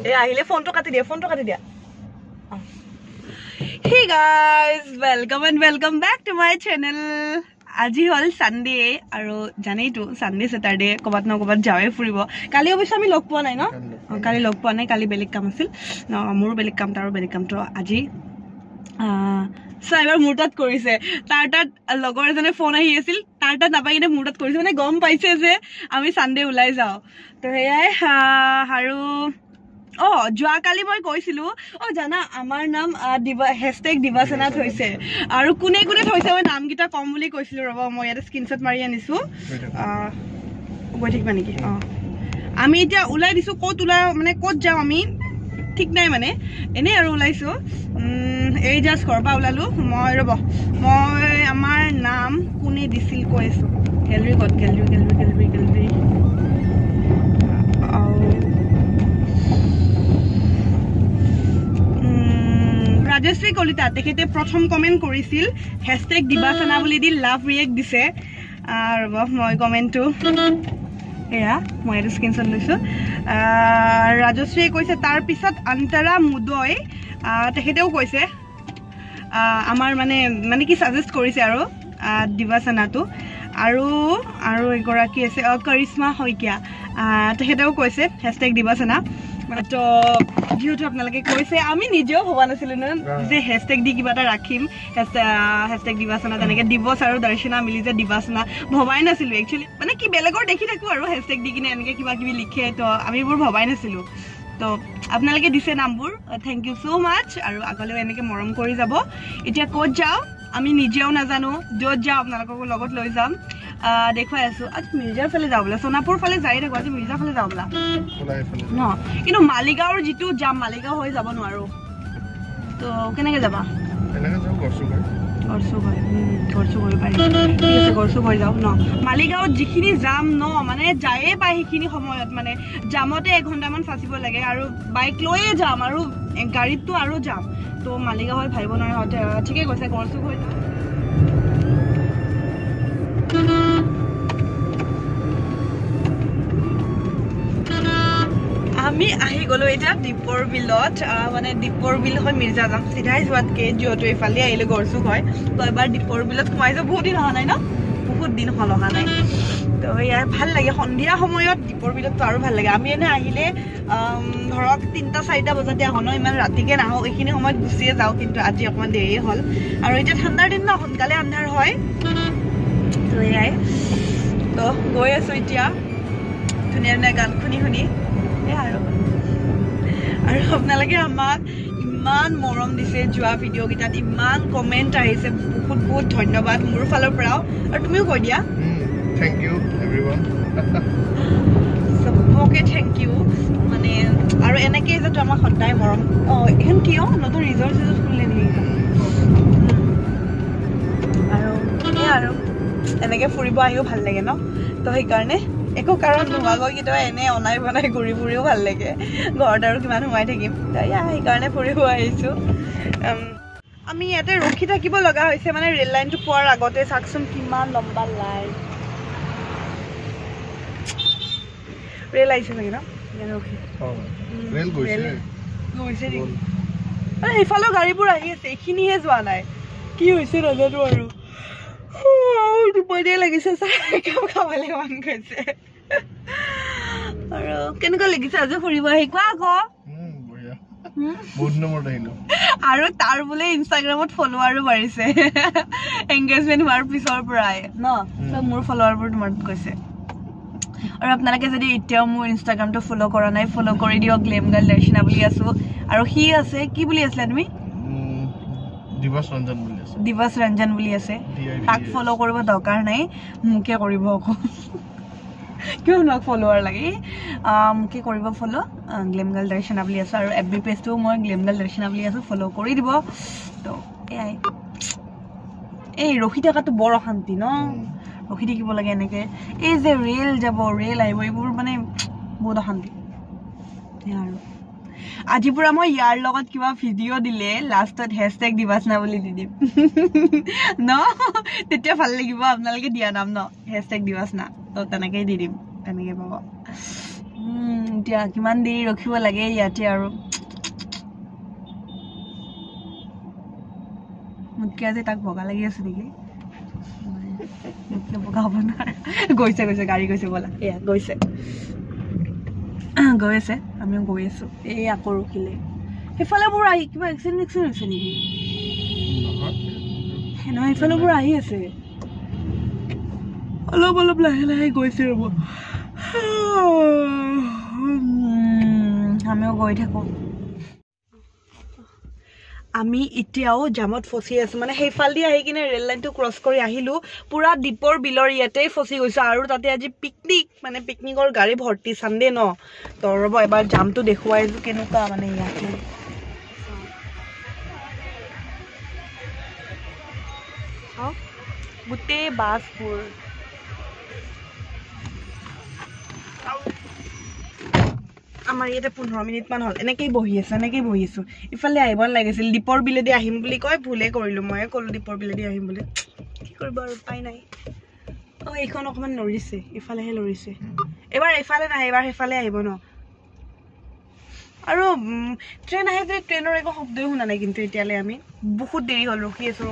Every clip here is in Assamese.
এই আহিলে ফোনটো কাটি দিয়া Hey guys, welcome and welcome back to my channel. আজি হল সানডে আৰু জানেই তো সানডে স্যাটাৰডে কবাত ন কবাত যাওয়ে ফুৰিব কালি অবশ্য আমি লগ পোৱা নাই ন কালি লগ পোৱা নাই কালি বেলেগ কাম আছিল ন মোৰ বেলেগ কাম তাৰো বেলেগ কাম তো আজি সাইবাৰ মুৰতাত কৰিছে তাৰ তাত লগৰ এজনে ফোন আহি আছিল তাৰ তাত নাপাই কিনে মুৰতাত কৰিছে মানে গম পাইছে যে আমি সানডে ওলাই যাও তো হেয়াই আৰু যোৱা কালি মই কৈছিলো জানা আমাৰ নাম #দিবাসনাথ হৈছে আৰু কোনে কোনে থৈছে মই নাম গিটা কম বুলি কৈছিলো ৰবা মই এটা স্ক্ৰিনশ্বট মাৰি আনিছো গৈ ঠিকবা নেকি আমি এতিয়া ওলাই দিছো ক'ত যাও আমি ঠিক নাই মানে এনে আৰু ওলাইছো এই জাস্ট ঘৰপা ওলালো মই ৰবা মই আমাৰ নাম কোনে দিছিল কৈছো গেলাৰী ৰাজশ্ৰী কলিতা তেখেতে প্ৰথম কমেন্ট কৰিছিল #দিবাসনা বুলি দি লাভ ৰিয়েক্ট দিছে আৰু মই কমেন্টটো এয়া মই এটা স্ক্ৰিনশ্বট লৈছো ৰাজশ্ৰীয়ে কৈছে তাৰ পিছত অন্তৰা মুদয় তেখেতেও কৈছে আমাৰ মানে কি সাজেষ্ট কৰিছে আৰু দিবাসনাটো আৰু এগৰাকী আছে কৰিশ্মা শইকীয়া তেখেতেও কৈছে #দিবাসনা তো যেহেতু আপোনালোকে কৈছে আমি নিজেও ভবা নাছিলো যে #দি কিবা এটা ৰাখিম #দিবাসনা তেনেকে দিবস আৰু দৰ্শনা মিলি যে দিবাসনা ভবাই নাছিলো একচুৱেলি মানে কি বেলেগৰ দেখি থাকো আৰু #দি কিনে এনেকে কিবা কিবি লিখে তো আমি বোৰ ভবাই নাছিলো তো আপোনালোকে দিছে নামবোৰ থেংক ইউ সো মাচ আৰু আগলৈও এনেকে মৰম কৰি যাব এতিয়া ক'ত যাও আমি নিজেও নাজানো য'ত যাও আপোনালোকক লগত লৈ যাম দেখুৱাই আছো আজি মিৰ্জাৰ ফালে যাও বলা সোনাপুৰ ফালে যাই থাকো আজি মিৰ্জাৰ ফালে যাও বলা ন কিন্তু মালিগাঁৱৰ যিটো যাম মালিগাঁও হৈ যাব নোৱাৰো তো কেনেকে যাবা এনেকে যাও গৰসুগৈ পাৰি ঠিক আছে গৰসুগৈ যাও ন মালিগাঁৱত যিখিনি যাম ন মানে যায়ে পাই সেইখিনি সময়ত মানে জামতে 1 ঘণ্টামান ফাঁচিব লাগে আৰু বাইক লৈয়ে যাম আৰু গাড়ীতো আৰু যাম তো মালিগাঁও হৈ ভাবিব নোৱাৰে ঠিকে কৈছে গৰসুগৈ যাও আমি আহি গলো এটা দীপৰ বিলত মানে দীপৰ বিল হয় মিৰ্জা যাম চিধাই যোৱাতকে যিহেতু এইফালে আহিলে গৰসুগ হয় তো এবাৰ দীপৰ বিলত সোমাইছো বহুত দিন অহা নাই ন বহুত দিন হল অহা নাই তো ইয়াৰ ভাল লাগে সন্ধিয়া সময়ত দীপৰ বিলতটো আৰু ভাল লাগে আমি এনে আহিলে ধৰক 3-4 বজাতে আহো ন ইমান ৰাতিকে নাহো এইখিনি সময়ত গুচিয়ে যাওঁ কিন্তু আজি অকমান দেৰি হল আৰু এতিয়া ঠাণ্ডাৰ দিন ন সোনকালে আন্ধাৰ হয় তো এয়াই তো গৈ আছো এতিয়া ধুনীয়া ধুনীয়া গান শুনি আৰু আপোনালোকে আমাক ইমান মৰম দিছে যোৱা ভিডিঅ' গিটাত ইমান কমেন্ট আহিছে বহুত ধন্যবাদ মোৰ ফালৰ পৰাও আৰু তুমিও কৈ দিয়া থ্যাংক ইউ এভৰিওয়ান সবকে থ্যাংক ইউ মানে আৰু এনেকৈ যে আমাক সদায় মৰম এখন কিয় নতুন ৰিজৰ্ট খুলিলে নেকি আৰু এনেকৈ ফুৰিব আহিও ভাল লাগে ন তো সেইকাৰণে একো কাৰণ নোহোৱাকৈ কেতিয়াবা এনে অনাই বনাই ঘূৰি ফুৰিও ভাল লাগে ঘৰত আৰু কিমান সোমাই থাকিম সেইকাৰণে ফুৰিব আহিছো আমি ইয়াতে ৰখি থাকিব লগা হৈছে মানে ৰেল লাইনটো পোৱাৰ আগতে চাকচোন কিমান লম্বা লাইন ৰেল আহিছে চাগে ন ৰখি ৰেল গৈছে সেইফালেও গাড়ীবোৰ আহি আছে এইখিনিহে যোৱা নাই কি হৈছে নাজানো আৰু দুপৰীয়া লাগিছে চাহ খাবলৈ মন গৈছে আৰু কেনেকুৱা লাগিছে আজি ফুৰিব আহি কোৱা আকৌ আৰু তাৰ বোলে ইনষ্টাগ্ৰামত ফলোৱাৰো বাঢ়িছে এংগেজমেণ্ট হোৱাৰ পিছৰ পৰাই ন মোৰ ফলোৱাৰবোৰ তোমাক কৈছে আৰু আপোনালোকে যদি এতিয়াও মোৰ ইনষ্টাগ্ৰামটো ফলো কৰা নাই ফলো কৰি দিয়ক গ্লেম গাৰ্ল দৰ্শনা বুলি আছো আৰু সি আছে কি বুলি আছিলা তুমি দিবাস ৰঞ্জন বুলি আছে তাক ফলো কৰিব দৰকাৰ নাই মোকে কৰিব আকৌ কিয় নক ফলোৱাৰ লাগে মোকে কৰিব ফলো গ্লেম গাৰ্ল দৰ্শনা বুলি আছে আৰু এফবি পেজটো মই গ্লেম গাৰ্ল দৰ্শনা বুলি আছো ফলো কৰি দিব তো এই ৰখি থকাটো বৰ অশান্তি ন ৰখি থাকিব লাগে এনেকে এই যে ৰেল যাব ৰেল আহিব এইবোৰ মানে বহুত অশান্তি আৰু আজি পুৰা মই ইয়াৰ লগত কিবা ভিডিঅ' দিলে লাষ্টত #দিবাসনা বুলি দি দিম ন তেতিয়া ভাল লাগিব আপোনালোকে দিয়া নাম ন #দিবাসনা তো তেনেকেই দি দিম তেনেকৈ পাব এতিয়া কিমান দেৰি ৰখিব লাগে ইয়াতে আৰু মুটকে আজি তাক বগা লাগি আছে নেকি মুটকে বগা হ'ব নোৱাৰে গৈছে গাড়ী গৈছে বলা এয়া গৈছে আমিও গৈ আছো এই আকৌ ৰখিলে সেইফালে মোৰ আহি কিবা এক্সিডেণ্ট হৈছে নেকি নহয় সেইফালে মোৰ আহি আছে অলপ লাহে লাহে গৈছে ৰ'ব আমিও গৈ থাকোঁ আমি এতিয়াও জামত ফচি আছো মানে সেইফালদি আহি কিনে ৰেল লাইনটো ক্ৰছ কৰি আহিলোঁ পুৰা দীপৰ বিলৰ ইয়াতেই ফচি গৈছোঁ আৰু তাতে আজি পিকনিক মানে পিকনিকৰ গাড়ী ভৰ্তি চানডে ন তো ৰ'ব এবাৰ জামটো দেখুৱাইছোঁ কেনেকুৱা মানে ইয়াতে গোটেই বাছবোৰ আমাৰ ইয়াতে 15 মিনিটমান হ'ল এনেকেই বহি আছোঁ ইফালে আহিব লাগিছিল দীপৰ বিলেদি আহিম বুলি কয় ভুলে কৰিলোঁ ময়ে ক'লোঁ দীপৰ বিলেদি আহিম বুলি কি কৰিব আৰু উপায় নাই এইখন অকণমান লৰিছে ইফালেহে লৰিছে এবাৰ এইফালে নাহে এবাৰ সেইফালে আহিব ন আৰু ট্ৰেইন আহে যে ট্ৰেইনৰ একো শব্দই শুনা নাই কিন্তু এতিয়ালৈ আমি বহুত দেৰি হ'ল ৰখি আছোঁ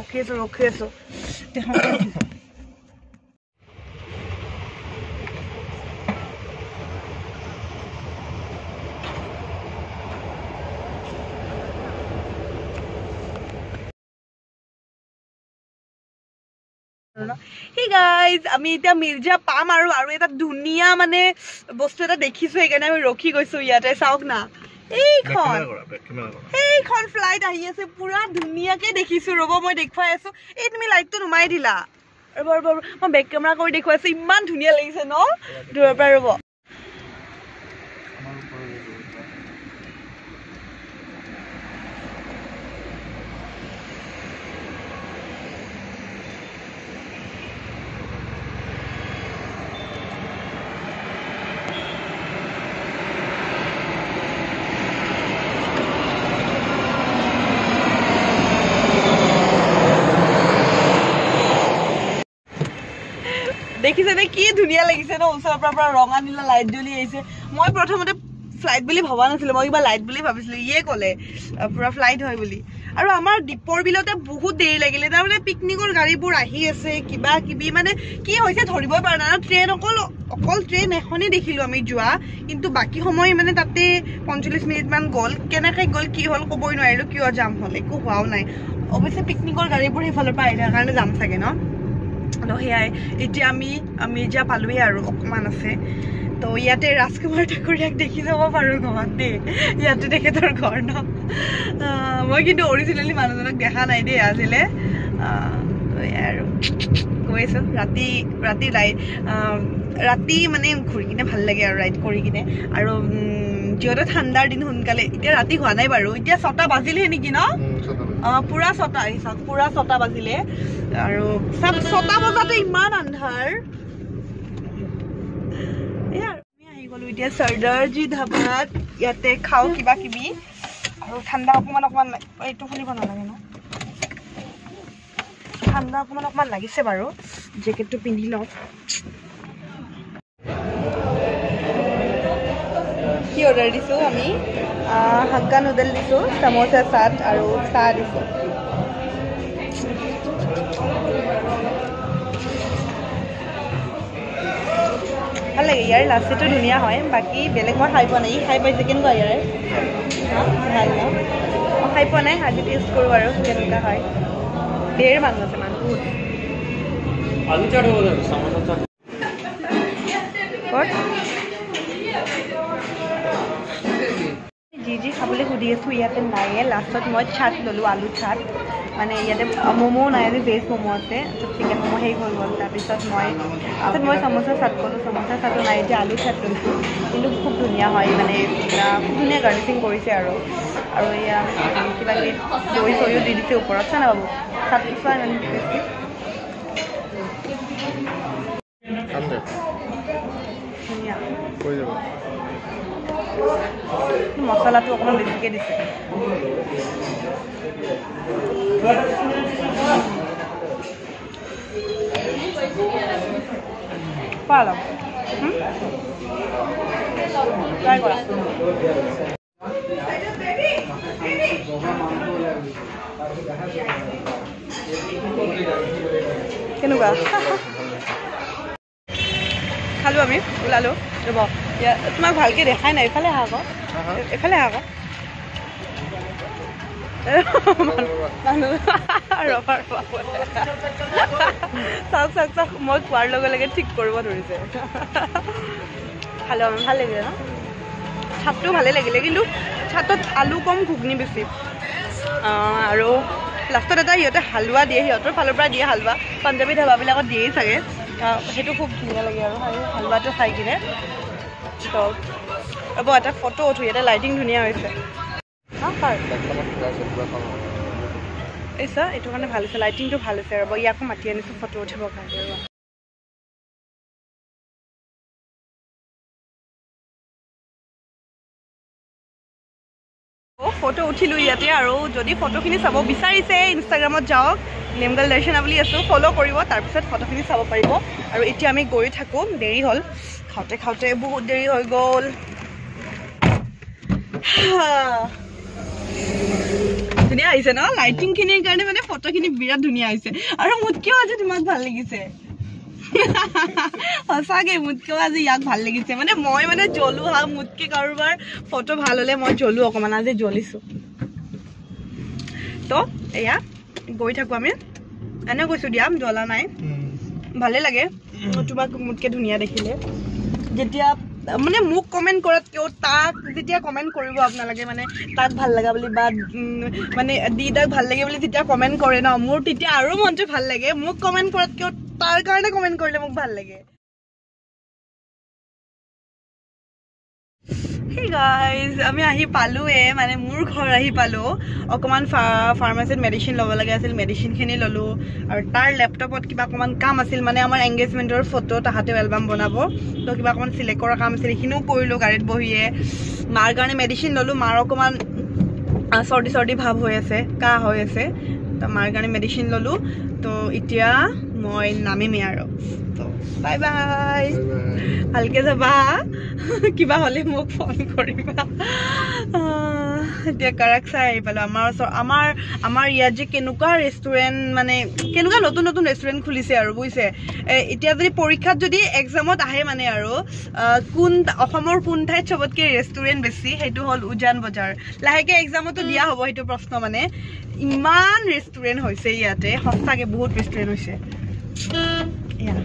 Hey guys, আমি এতিয়া মিৰ্জা পাম আৰু এটা ধুনিয়া মানে বস্তু এটা দেখিছো সেইকাৰণে আমি ৰখি গৈছো ইয়াতে চাওক না এইখন ফ্লাইট আহি আছে পুৰা ধুনিয়াকে দেখিছো ৰ'ব মই দেখুৱাই আছো এই তুমি লাইটটো নুমাই দিলা ৰ'ব মই বেক কেমেৰা কৰি দেখুৱাইছো ইমান ধুনিয়া লাগিছে ন দূৰৰ পৰা ৰ'ব দেখিছেনে কি ধুনিয়া লাগিছে ন ওচৰৰ পৰা ৰঙা নীলা লাইট জ্বলি আহিছে মই প্ৰথমতে ফ্লাইট বুলি ভবা নাছিলো মই কিবা লাইট বুলি ভাবিছিলো ইয়ে ক'লে পুৰা ফ্লাইট হয় বুলি আৰু আমাৰ দীপৰ বিলতে বহুত দেৰি লাগিলে তাৰমানে পিকনিকৰ গাড়ীবোৰ আহি আছে কিবা কিবি মানে কি হৈছে ধৰিবই পৰা নাই ট্ৰেইন অকল ট্ৰেইন এখনেই দেখিলোঁ আমি যোৱা কিন্তু বাকী সময় মানে তাতে 45 মিনিটমান গ'ল কেনেকৈ গ'ল কি হ'ল ক'বই নোৱাৰিলোঁ কিয় জাম হ'ল একো হোৱাও নাই অৱশ্যে পিকনিকৰ গাড়ীবোৰ সেইফালৰ পৰা আহি থকাৰ কাৰণে যাম চাগে ন তো সেয়াই এতিয়া আমি মিৰ্জা পালোঁহি আৰু অকণমান আছে তো ইয়াতে ৰাজকুমাৰ ঠাকুৰীয়াক দেখি যাব পাৰোঁ ঘৰত দেই ইয়াতে তেখেতৰ ঘৰ ন মই কিন্তু অৰিজিনেলি মানুহজনক দেখা নাই দেই আজিলে আৰু গৈ আছোঁ ৰাতি মানে ঘূৰি কিনে ভাল লাগে আৰু ৰাইড কৰি কিনে আৰু যিহেতু ঠাণ্ডাৰ দিন সোনকালে এতিয়া ৰাতি হোৱা নাই বাৰু এতিয়া 6টা বাজিলেহে নেকি ন পুৰা 6টা আহিছে পুৰা 6টা বাজিলে আৰু 6টা বজাতে ইমান আন্ধাৰ আমি আহি গ'লো এতিয়া সৰ্দাৰজী ধাবাত ইয়াতে খাওঁ কিবা কিবি আৰু ঠাণ্ডা অকণমান এইটো খুলিব নালাগে ন ঠাণ্ডা অকণমান লাগিছে বাৰু জেকেটটো পিন্ধি লওঁ কি অৰ্ডাৰ দিছোঁ আমি হাক্কা নুডল দিছোঁ চামোচা চাট আৰু চাহ দিছোঁ ভাল লাগে ইয়াৰ লাচিটো ধুনীয়া হয় বাকী বেলেগ মই খাই পোৱা নাই খাই পাইছে কেনেকুৱা ইয়াৰে ভাল ন মই খাই পোৱা নাই আজি টেষ্ট কৰোঁ আৰু কেনেকুৱা হয় ঢেৰ মানুহ আছে মানুহ বহুত যি খাবলৈ সুধি আছোঁ ইয়াতে নাইয়ে লাষ্টত মই চাট ল'লোঁ আলু চাট মানে ইয়াতে ম'মো নাই আজি ভেজ ম'ম' আছে চিকেন ম'ম' শেষ হৈ গ'ল তাৰপিছত মই চামোচা চাট ক'লোঁ চামোচা চাটো নাই এতিয়া আলু চাট লৈছোঁ কিন্তু খুব ধুনীয়া হয় মানে খুব ধুনীয়া গাৰ্নিচিং কৰিছে আৰু এয়া কিবা কিবি দৈ চৈও দি দিছে ওপৰত চানা বাবু চাট চোৱা ইমান টেষ্টি ধুনীয়া মছলাটো অকণমান বেছিকৈ দিছে পালাম ট্ৰাই কৰা কেনেকুৱা খালোঁ আমি ওলালোঁ ৰ'ব তোমাক ভালকৈ দেখাই নাই এইফালে আহা আকৌ এইফালে আহা আকৌ চাওক চাওক চাওক মই কোৱাৰ লগে লগে ঠিক কৰিব ধৰিছে খালোঁ আমি ভাল লাগিলে ন চাটটো ভালেই লাগিলে কিন্তু চাটত আলু কম ঘুগনি বেছি আৰু লাষ্টত এটা সিহঁতে হালোৱা দিয়ে সিহঁতৰ ফালৰ পৰা দিয়ে হালোৱা পাঞ্জাবী ধাবাবিলাকত দিয়েই চাগে সেইটো খুব ধুনীয়া লাগে আৰু হালোৱাটো খাই কিনে তো ৰ'ব এটা ফটো উঠো ইয়াতে লাইটিং ধুনীয়া হৈছে এইছা এইটো কাৰণে ভাল হৈছে লাইটিংটো ভাল হৈছে ৰ'ব ইয়াকো মাতি আনিছোঁ ফটো উঠিবৰ কাৰণে ৰ'ব ফটো উঠিলোঁ ইয়াতে আৰু যদি ফটোখিনি চাব বিচাৰিছে ইনষ্টাগ্ৰামত যাওক নেমগাল দৰ্শনা বুলি আছোঁ ফ'ল' কৰিব তাৰপিছত ফটোখিনি চাব পাৰিব আৰু এতিয়া আমি গৈ থাকোঁ দেৰি হ'ল খাওঁতে খাওঁতে বহুত দেৰি হৈ গ'ল ধুনীয়া আহিছে ন লাইটিংখিনিৰ কাৰণে মানে ফটোখিনি বিৰাট ধুনীয়া হৈছে আৰু মোতকেও আজি তোমাক ভাল লাগিছে সঁচাকৈ মোতকেও আজি ইয়াক ভাল লাগিছে মানে মই মানে জ্বলো হা মোতকৈ কাৰোবাৰ ফটো ভাল হ'লে মই জ্বলো অকণমান আজি জ্বলিছোঁ তো এয়া গৈ থাকোঁ আমি এনে কৈছোঁ দিয়া জ্বলা নাই ভালেই লাগে তোমাক মোতকৈ ধুনীয়া দেখিলে যেতিয়া মানে মোক কমেণ্ট কৰাতকৈও তাক যেতিয়া কমেণ্ট কৰিব আপোনালোকে মানে তাক ভাল লগা বুলি বা মানে দিদাক ভাল লাগে বুলি যেতিয়া কমেণ্ট কৰে ন মোৰ তেতিয়া আৰু মনটো ভাল লাগে মোক কমেণ্ট কৰাতকৈও তাৰ কাৰণে কমেণ্ট কৰিলে মোক ভাল লাগে হে গাইজ আমি আহি পালোঁৱে মানে মোৰ ঘৰ আহি পালোঁ অকণমান ফাৰ্মাচীত মেডিচিন ল'ব লগা আছিল মেডিচিনখিনি ল'লোঁ আৰু তাৰ লেপটপত কিবা অকণমান কাম আছিল মানে আমাৰ এংগেজমেণ্টৰ ফটো তাহাঁতেও এলবাম বনাব তো কিবা অকণমান চিলেক্ট কৰা কাম আছিল সেইখিনিও কৰিলোঁ গাড়ীত বহিয়ে মাৰ কাৰণে মেডিচিন ল'লোঁ মাৰ অকণমান চৰ্দি ভাৱ হৈ আছে কাহ হৈ আছে তো মাৰ কাৰণে মেডিচিন ল'লোঁ তো এতিয়া মই নামিমেই আৰু তো বাই বাই ভালকৈ যাবা কিবা হ'লে মোক ফোন কৰিবা এতিয়া কাৰাক চাই আহি পালোঁ আমাৰ ইয়াত যে কেনেকুৱা ৰেষ্টুৰেণ্ট মানে কেনেকুৱা নতুন নতুন ৰেষ্টুৰেণ্ট খুলিছে আৰু বুজিছে এতিয়া যদি পৰীক্ষাত যদি এক্সামত আহে মানে আৰু অসমৰ কোন ঠাইত চবতকৈ ৰেষ্টুৰেণ্ট বেছি সেইটো হ'ল উজান বজাৰ লাহেকৈ এক্সামতো দিয়া হ'ব সেইটো প্ৰশ্ন মানে ইমান ৰেষ্টুৰেণ্ট হৈছে ইয়াতে সঁচাকৈ বহুত ৰেষ্টুৰেণ্ট হৈছে এয়া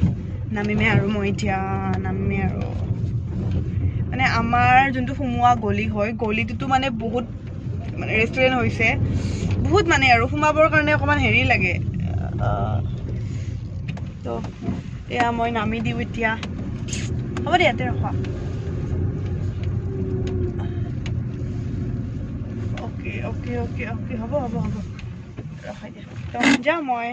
নামিমে আৰু মই এতিয়া নামিমে আৰু মানে আমাৰ যোনটো সোমোৱা গলি হয় গলিটোতো মানে বহুত মানে ৰেষ্টুৰেণ্ট হৈছে বহুত মানে আৰু সোমাবৰ কাৰণে অকণমান হেৰি লাগে তো এয়া মই নামি দিওঁ এতিয়া হ'ব দে ইয়াতে ৰখা অ'কে অ'কে অ'কে অ'কে হ'ব ৰখাই দিয়া তো যাওঁ মই